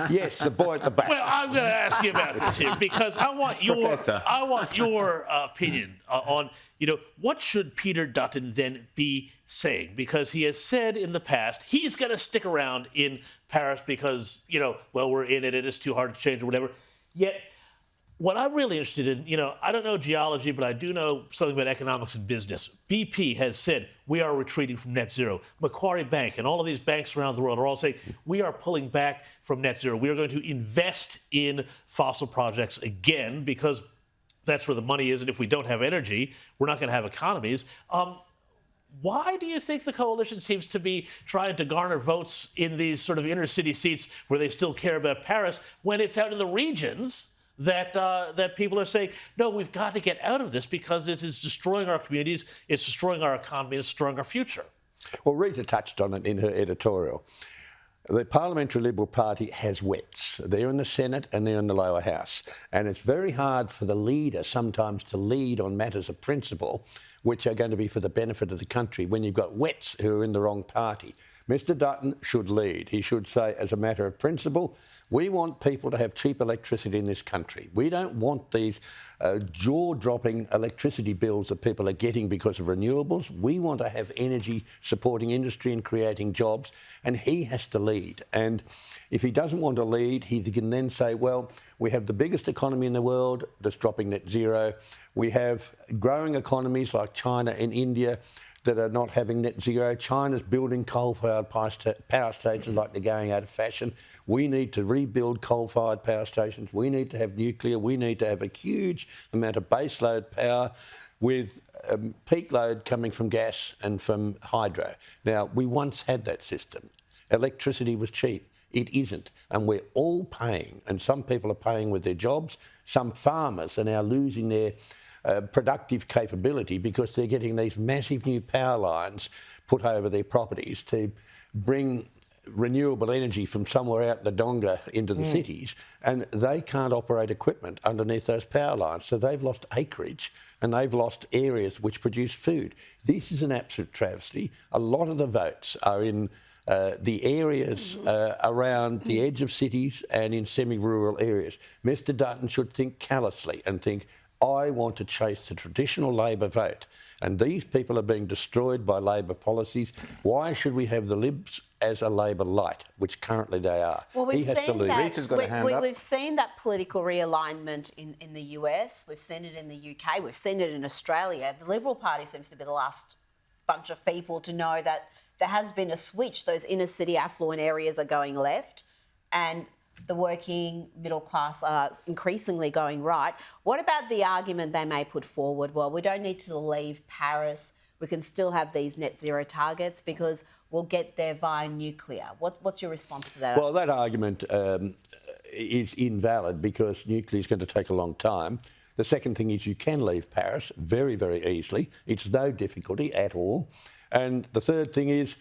Yes, the boy at the back. Well, I'm going to ask you about this here because I want your opinion on, what should Peter Dutton then be saying? Because he has said in the past he's going to stick around in Paris because, we're in it and it's too hard to change or whatever. Yet, what I'm really interested in, I don't know geology, but I do know something about economics and business. BP has said we are retreating from net zero. Macquarie Bank and all of these banks around the world are all saying we are pulling back from net zero. We are going to invest in fossil projects again because that's where the money is. And if we don't have energy, we're not going to have economies. Why do you think the coalition seems to be trying to garner votes in these sort of inner city seats where they still care about Paris when it's out in the regions that people are saying, no, we've got to get out of this because it is destroying our communities, it's destroying our economy, it's destroying our future? Well, Rita touched on it in her editorial. The Parliamentary Liberal Party has wets. They're in the Senate and they're in the lower house. And it's very hard for the leader sometimes to lead on matters of principle, which are going to be for the benefit of the country, when you've got wets who are in the wrong party. Mr Dutton should lead. He should say, as a matter of principle, we want people to have cheap electricity in this country. We don't want these jaw-dropping electricity bills that people are getting because of renewables. We want to have energy supporting industry and creating jobs, and he has to lead. And if he doesn't want to lead, he can then say, well, we have the biggest economy in the world that's dropping net zero. We have growing economies like China and India that are not having net zero. China's building coal-fired power stations like they're going out of fashion. We need to rebuild coal-fired power stations. We need to have nuclear. We need to have a huge amount of baseload power with peak load coming from gas and from hydro. Now, we once had that system. Electricity was cheap. It isn't. And we're all paying, and some people are paying with their jobs. Some farmers are now losing their productive capability because they're getting these massive new power lines put over their properties to bring renewable energy from somewhere out in the donga into the cities, and they can't operate equipment underneath those power lines. So they've lost acreage and they've lost areas which produce food. This is an absolute travesty. A lot of the votes are in the areas around the edge of cities and in semi-rural areas. Mr Dutton should think callously and think, I want to chase the traditional Labor vote, and these people are being destroyed by Labor policies. Why should we have the Libs as a Labor light, which currently they are? Well, we've seen that. We've seen that political realignment in the US. We've seen it in the UK. We've seen it in Australia. The Liberal Party seems to be the last bunch of people to know that there has been a switch. Those inner city affluent areas are going left, and the working middle class are increasingly going right. What about the argument they may put forward? Well, we don't need to leave Paris. We can still have these net zero targets because we'll get there via nuclear. What's your response to that? Well, that argument is invalid because nuclear is going to take a long time. The second thing is you can leave Paris very, very easily. It's no difficulty at all. And the third thing is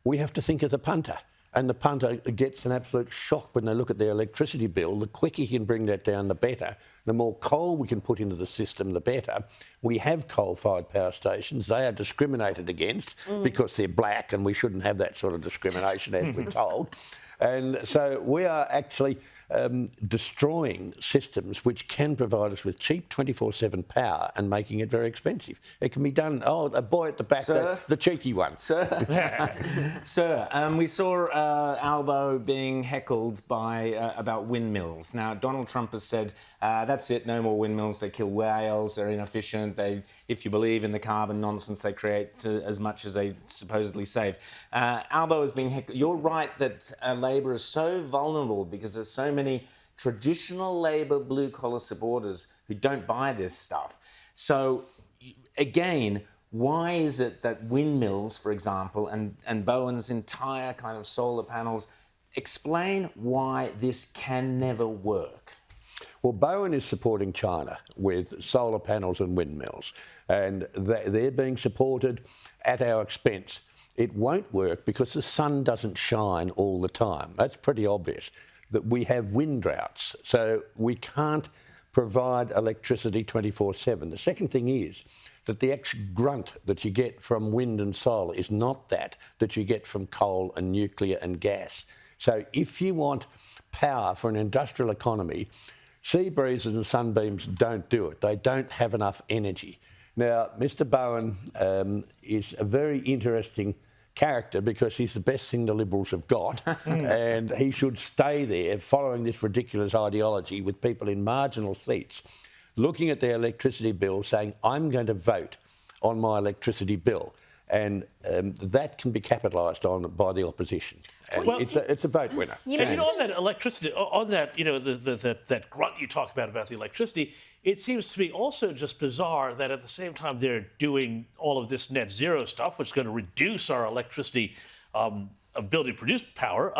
we have to think of the punter. And the punter gets an absolute shock when they look at their electricity bill. The quicker you can bring that down, the better. The more coal we can put into the system, the better. We have coal-fired power stations. They are discriminated against because they're black, and we shouldn't have that sort of discrimination, as we're told. And so we are actually destroying systems which can provide us with cheap 24/7 power and making it very expensive. It can be done. Oh, a boy at the back, the cheeky one. Sir, we saw Albo being heckled by about windmills. Now, Donald Trump has said, that's it, no more windmills. They kill whales, they're inefficient. If you believe in the carbon nonsense, they create as much as they supposedly save. Albo is being heckled. You're right that Labor is so vulnerable because there's so many traditional Labor blue-collar supporters who don't buy this stuff. So, again, why is it that windmills, for example, and Bowen's entire kind of solar panels, explain why this can never work? Well, Bowen is supporting China with solar panels and windmills, and they're being supported at our expense. It won't work because the sun doesn't shine all the time. That's pretty obvious, that we have wind droughts, so we can't provide electricity 24/7. The second thing is that the actual grunt that you get from wind and solar is not that you get from coal and nuclear and gas. So if you want power for an industrial economy, sea breezes and sunbeams don't do it. They don't have enough energy. Now, Mr. Bowen is a very interesting character because he's the best thing the Liberals have got, and he should stay there following this ridiculous ideology with people in marginal seats looking at their electricity bill saying, I'm going to vote on my electricity bill. And that can be capitalised on by the opposition. And Well, it's a vote winner. And on that electricity, on that, that grunt you talk about the electricity, it seems to me also just bizarre that at the same time they're doing all of this net zero stuff, which is going to reduce our electricity ability to produce power.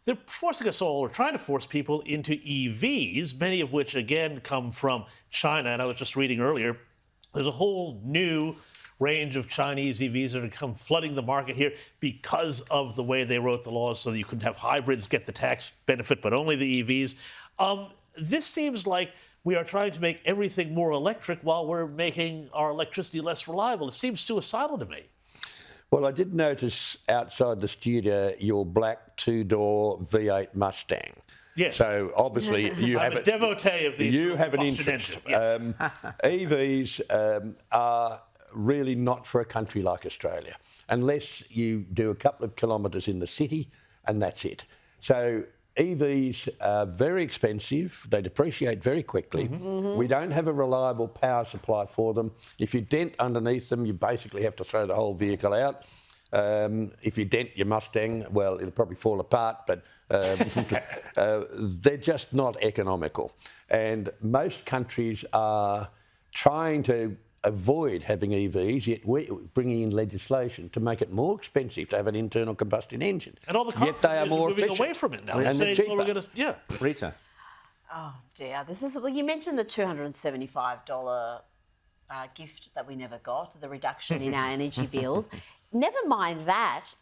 They're forcing us all, or trying to force people into EVs, many of which, again, come from China. And I was just reading earlier, there's a whole new range of Chinese EVs that are come flooding the market here because of the way they wrote the laws so that you couldn't have hybrids get the tax benefit, but only the EVs. This seems like we are trying to make everything more electric while we're making our electricity less reliable. It seems suicidal to me. Well, I did notice outside the studio your black two-door V8 Mustang. Yes. So obviously you I'm have a devotee of these. You have an combustion interest. engine, yes. EVs are really not for a country like Australia, unless you do a couple of kilometres in the city, and that's it. So EVs are very expensive. They depreciate very quickly. We don't have a reliable power supply for them. If you dent underneath them, you basically have to throw the whole vehicle out. If you dent your Mustang, well, it'll probably fall apart, but they're just not economical. And most countries are trying to avoid having EVs, yet we're bringing in legislation to make it more expensive to have an internal combustion engine. And all the car yet they are companies more moving efficient. away from it now. And they're saying, cheaper. well, we're gonna, yeah. Rita. Oh dear, well, you mentioned the $275 gift that we never got, the reduction in our energy bills. Never mind that,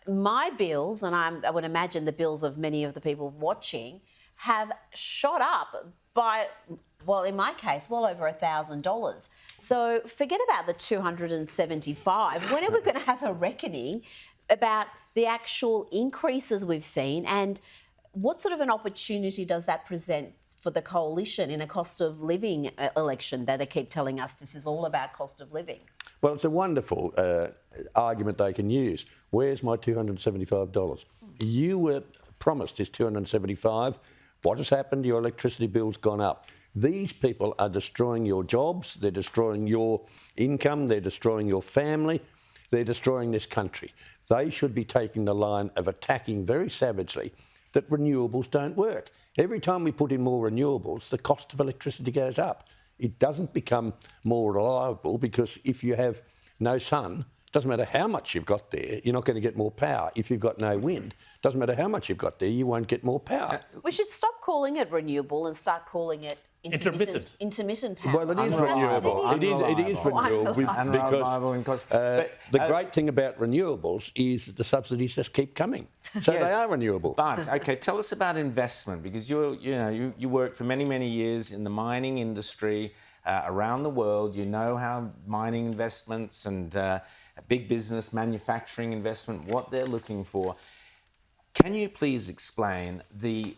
my bills, and I would imagine the bills of many of the people watching, have shot up by, well, in my case, well over $1,000. So forget about the 275. When are we going to have a reckoning about the actual increases we've seen, and what sort of an opportunity does that present for the coalition in a cost of living election that they keep telling us this is all about cost of living? Well, it's a wonderful argument they can use. Where's my $275? You were promised this $275. What has happened? Your electricity bill's gone up. These people are destroying your jobs, they're destroying your income, they're destroying your family, they're destroying this country. They should be taking the line of attacking very savagely that renewables don't work. Every time we put in more renewables, the cost of electricity goes up. It doesn't become more reliable because if you have no sun, doesn't matter how much you've got there, you're not going to get more power. If you've got no wind, doesn't matter how much you've got there, you won't get more power. We should stop calling it renewable and start calling it intermittent power. Well, it is renewable. It is renewable because the great thing about renewables is that the subsidies just keep coming, so Yes, they are renewable. But okay, tell us about investment, because you worked for many years in the mining industry around the world. You know how mining investments and big business manufacturing investment, what they're looking for. Can you please explain the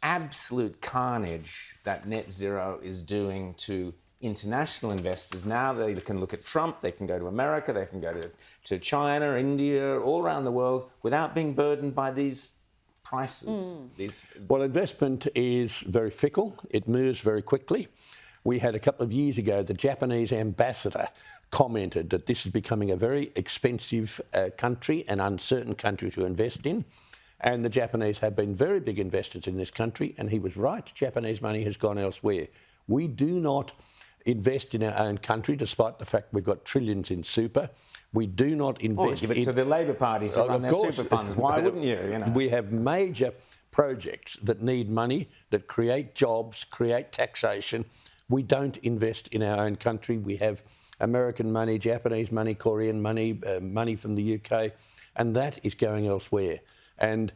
absolute carnage that net zero is doing to international investors? Now they can look at Trump, they can go to America, they can go to China, India, all around the world without being burdened by these prices. Well, investment is very fickle. It moves very quickly. We had a couple of years ago, the Japanese ambassador commented that this is becoming a very expensive country, an uncertain country to invest in. And the Japanese have been very big investors in this country, and he was right. Japanese money has gone elsewhere. We do not invest in our own country, despite the fact we've got trillions in super. We do not invest give it to the Labour parties who run their super funds. Why wouldn't you? We have major projects that need money, that create jobs, create taxation. We don't invest in our own country. We have American money, Japanese money, Korean money, money from the UK, and that is going elsewhere. And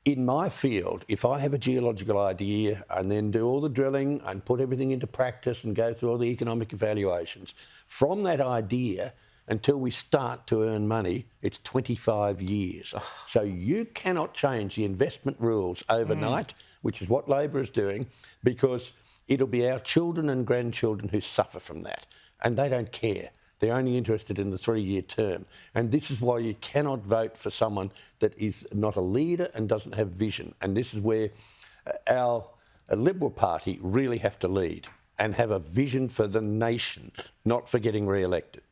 in my field, if I have a geological idea and then do all the drilling and put everything into practice and go through all the economic evaluations, from that idea until we start to earn money, it's 25 years. So you cannot change the investment rules overnight, which is what Labor is doing, because it'll be our children and grandchildren who suffer from that. And they don't care. They're only interested in the 3-year term. And this is why you cannot vote for someone that is not a leader and doesn't have vision. And this is where our Liberal Party really have to lead and have a vision for the nation, not for getting re-elected.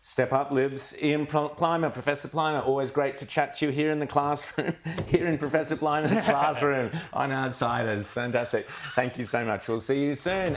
Step up, Libs. Ian Plimer, Professor Plimer, always great to chat to you here in the classroom, here in Professor Plimer's classroom on Outsiders. Fantastic. Thank you so much. We'll see you soon.